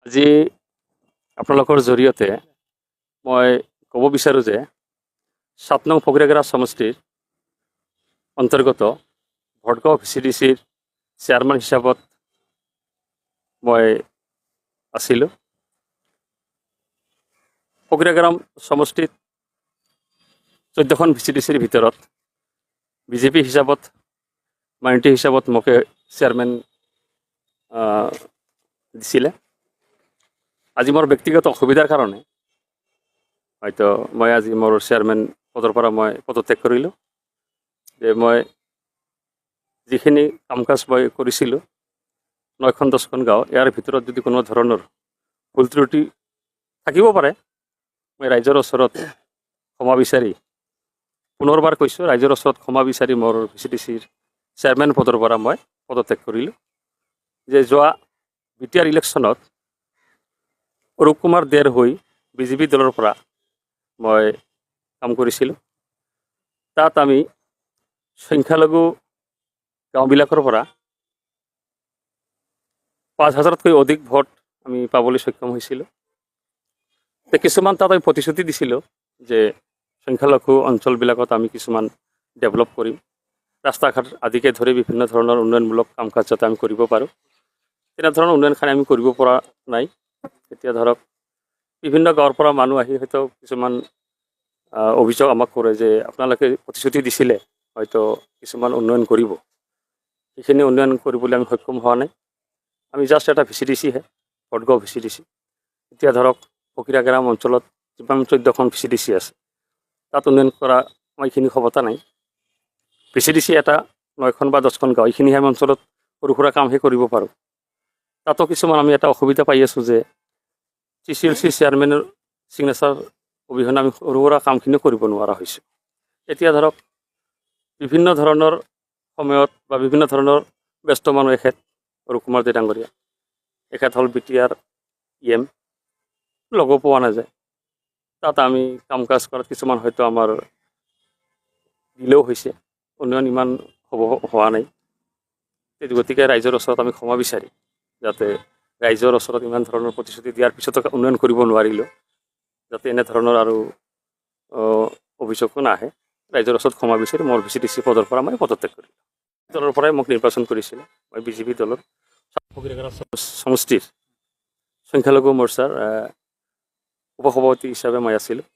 আজি আপোনালোকৰ জৰিয়তে মই ক'ব বিচাৰোঁ যে ৭ নং ফকৰিয়াগাৰা সমষ্টিৰ অন্তৰ্গত ভটগাঁও VCDCৰ চেয়াৰমেন হিচাপত মই আছিলোঁ। ফকৰিয়াগাৰা সমষ্টিত 14খন VCDCৰ ভিতৰত বিজেপি হিচাপত মাইনৰিটি হিচাপত মোকে চেয়াৰমেন দিছিলে। আজি মোৰ ব্যক্তিগত অসুবিধাৰ কাৰণে হয়তো মই আজি মোৰ চেয়াৰমেন পদৰ পৰা মই পদত্যাগ কৰিলোঁ। যে মই যিখিনি কাম কাজ মই কৰিছিলোঁ 9খন 10খন গাঁও, ইয়াৰ ভিতৰত যদি কোনো ধৰণৰ ভুল ত্ৰুটি থাকিব পাৰে, মই ৰাইজৰ ওচৰত ক্ষমা বিচাৰি পুনৰবাৰ কৈছোঁ, ৰাইজৰ ওচৰত ক্ষমা বিচাৰি মোৰ VCDCৰ চেয়াৰমেন পদৰ পৰা মই পদত্যাগ কৰিলোঁ। যে যোৱা বিটিআৰ ইলেকশ্যনত অৰূপ কুমাৰ দেৰ হৈ বিজেপি দলৰ পৰা মই কাম কৰিছিলোঁ। তাত আমি সংখ্যালঘু গাঁওবিলাকৰ পৰা 5,000তকৈ অধিক ভোট আমি পাবলৈ সক্ষম হৈছিলোঁ। কিছুমান তাত আমি প্ৰতিশ্ৰুতি দিছিলোঁ যে সংখ্যালঘু অঞ্চলবিলাকত আমি কিছুমান ডেভেলপ কৰিম, ৰাস্তা ঘাট আদিকে ধৰি বিভিন্ন ধৰণৰ উন্নয়নমূলক কাম কাজ যাতে আমি কৰিব পাৰোঁ। তেনেধৰণৰ উন্নয়নখানি আমি কৰিব পৰা নাই। এতিয়া ধৰক বিভিন্ন গাঁৱৰ পৰা মানুহ আহি হয়তো কিছুমান অভিযোগ আমাক কৰে যে আপোনালোকে প্ৰতিশ্ৰুতি দিছিলে হয়তো কিছুমান উন্নয়ন কৰিব, সেইখিনি উন্নয়ন কৰিবলৈ আমি সক্ষম হোৱা নাই। আমি জাষ্ট এটা VCDCহে, ভটগাঁও VCDC। এতিয়া ধৰক ফকৰিয়াগাৰা অঞ্চলত যিমান 14খন VCDC আছে, তাত উন্নয়ন কৰা আমাৰ এইখিনি ক্ষমতা নাই। VCDC এটা 9খন বা 10খন গাঁও, এইখিনিহে আমি অঞ্চলত সৰু সুৰা কামহে কৰিব পাৰোঁ। তাতো কিছুমান আমি এটা অসুবিধা পাই আছোঁ যে CCLC চেয়াৰমেনৰ ছিগনেচাৰ অবিহনে আমি সৰু সুৰা কামখিনিও কৰিব নোৱাৰা হৈছোঁ। এতিয়া ধৰক বিভিন্ন ধৰণৰ সময়ত বা বিভিন্ন ধৰণৰ ব্যস্ত মানুহ এখেত অৰূপ কুমাৰ দে ডাঙৰীয়া, এখেত হ'ল বিটিআৰ EM, লগো পোৱা নাযায়। তাত আমি কাম কাজ কৰাত কিছুমান হয়তো আমাৰ দিলেও হৈছে, উন্নয়ন ইমান হোৱা নাই। গতিকে ৰাইজৰ ওচৰত আমি ক্ষমা বিচাৰি, যাতে ৰাইজৰ ওচৰত ইমান ধৰণৰ প্ৰতিশ্ৰুতি দিয়াৰ পিছতো উন্নয়ন কৰিব নোৱাৰিলোঁ, যাতে এনেধৰণৰ আৰু অভিযোগো নাহে, ৰাইজৰ ওচৰত ক্ষমা বিচাৰি মোৰ VCDC পদৰ পৰা মই পদত্যাগ কৰিলোঁ। দলৰ পৰাই মোক নিৰ্বাচন কৰিছিলে। মই বিজেপি দলৰ ফকৰিয়াগাৰা সমষ্টিৰ সংখ্যালঘু মৰ্চাৰ উপসভাপতি হিচাপে মই আছিলোঁ।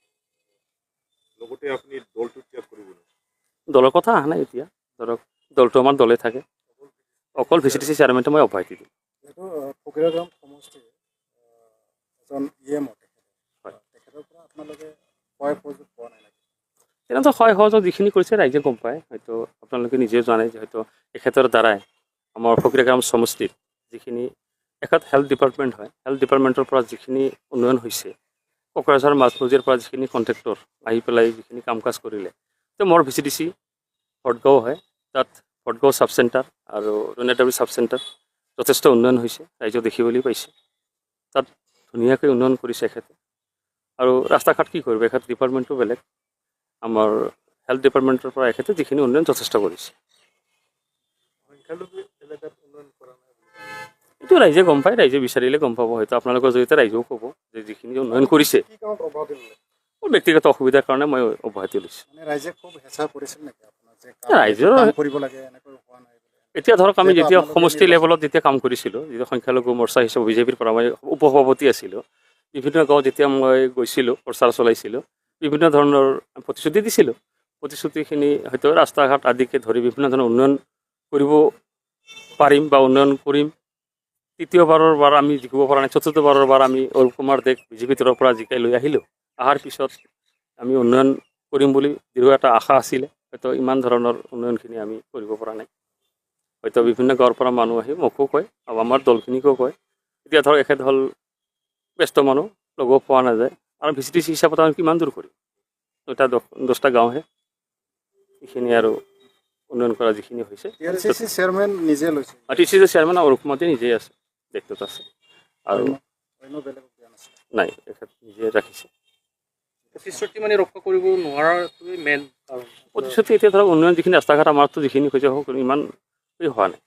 লগতে আপুনি দলটো ত্যাগ কৰিব নেকি? দলৰ কথা অহা নাই এতিয়া, ধৰক দলটো আমাৰ দলে থাকে, অকল VCDC চেয়াৰমেনটো মই অব্যাহতি দিম। ফকৰিয়াগাৰা সমষ্টিৰ এজন EM হয়, তেখেতৰ পৰা আপোনালোকে সহায় সহযোগ পোৱা নাই নেকি? তেনেকৈ সহায় সহযোগ যিখিনি কৰিছে ৰাইজে গম পায়, হয়তো আপোনালোকে নিজেও জানে যে হয়তো এখেতৰ দ্বাৰাই আমাৰ ফকৰিয়াগাৰা সমষ্টিত যিখিনি এখেত হেল্থ ডিপাৰ্টমেণ্ট হয়, হেল্থ ডিপাৰ্টমেণ্টৰ পৰা যিখিনি উন্নয়ন হৈছে, কোকৰাঝাৰ মাজমজিয়াৰ পৰা যিখিনি কণ্ট্ৰেক্টৰ আহি পেলাই যিখিনি কাম কাজ কৰিলে, তো মোৰ VCDC ভটগাঁও হয়, তাত ভটগাঁও চাব চেণ্টাৰ আৰু ৰঙিয়াটাবৰী চাব চেণ্টাৰ যথেষ্ট উন্নয়ন হৈছে, ৰাইজে দেখিবলৈ পাইছে। তাত ধুনীয়াকৈ উন্নয়ন কৰিছে এখেতে। আৰু ৰাস্তা ঘাট কি কৰিব, এখেত ডিপাৰ্টমেণ্টটো বেলেগ, আমাৰ হেল্থ ডিপাৰ্টমেণ্টৰ পৰা এখেতে যিখিনি উন্নয়ন যথেষ্ট কৰিছে। সংখ্যালঘু এলেকাত উন্নয়ন কৰা নাই বুলি এইটো ৰাইজে গম পায়, ৰাইজে বিচাৰিলে গম পাব, হয়তো আপোনালোকৰ জৰিয়তে ৰাইজেও ক'ব যে যিখিনি উন্নয়ন কৰিছে। কি কামত অব্যাহতি ল'লে? মোৰ ব্যক্তিগত অসুবিধাৰ কাৰণে মই অব্যাহতি লৈছোঁ। মানে ৰাইজে খুব হেঁচা কৰিছিল নেকি আপোনাৰ যে ৰাইজৰ কাম কৰিব লাগে, এনেকৈ হোৱা নাই বুলি? এতিয়া ধৰক আমি যিহেতু যেতিয়া আপোনালোকে সমষ্টি নিৰ্বাচন- লেভেলত যেতিয়া কাম কৰিছিলোঁ, যেতিয়া সংখ্যালঘু মৰ্চা হিচাপে বিজেপিৰ পৰা মই উপসভাপতি আছিলোঁ, বিভিন্ন গাঁৱত যেতিয়া মই গৈছিলোঁ, প্ৰচাৰ চলাইছিলোঁ, বিভিন্ন ধৰণৰ প্ৰতিশ্ৰুতি দিছিলোঁ। প্ৰতিশ্ৰুতিখিনি হয়তো ৰাস্তা ঘাট আদিকে ধৰি বিভিন্ন ধৰণৰ উন্নয়ন কৰিব পাৰিম বা উন্নয়ন কৰিম। তৃতীয়বাৰৰ বাৰ আমি জিকিব পৰা নাই, চতুৰ্থবাৰৰ বাৰ আমি অৰূপ কুমাৰ দেক বিজেপি দলৰ পৰা জিকাই লৈ আহিলোঁ। অহাৰ পিছত আমি উন্নয়ন কৰিম বুলি দৃঢ় এটা আশা আছিলে, হয়তো ইমান ধৰণৰ উন্নয়নখিনি আমি কৰিব পৰা নাই। হয়তো বিভিন্ন গাঁৱৰ পৰা মানুহ আহি মোকো কয় আৰু আমাৰ দলখিনিকো কয়। এতিয়া ধৰক এখেত হ'ল ব্যস্ত মানুহ, লগো পোৱা নাযায়, আৰু VCDC হিচাপত আমি কিমান দূৰ কৰিম, এটা 10টা গাঁওহে, এইখিনি আৰু উন্নয়ন কৰা যিখিনি হৈছে। TLCC চেয়াৰমেন নিজে লৈছে, TCC চেয়াৰমেন অৰূপ কুমাৰ দে নিজেই আছে, দায়িত্বত আছে, আৰু অন্য বেলেগক দিয়া নাছিল। নাই, এখেত নিজে ৰাখিছে। প্ৰতিশ্ৰুতি মানে ৰক্ষা কৰিব নোৱাৰাটোৱে মেইন কাৰণ। প্ৰতিশ্ৰুতি এতিয়া ধৰক উন্নয়ন যিখিনি ৰাস্তা ঘাট আমাৰতো যিখিনি হৈছে ইমান হোৱা নাই।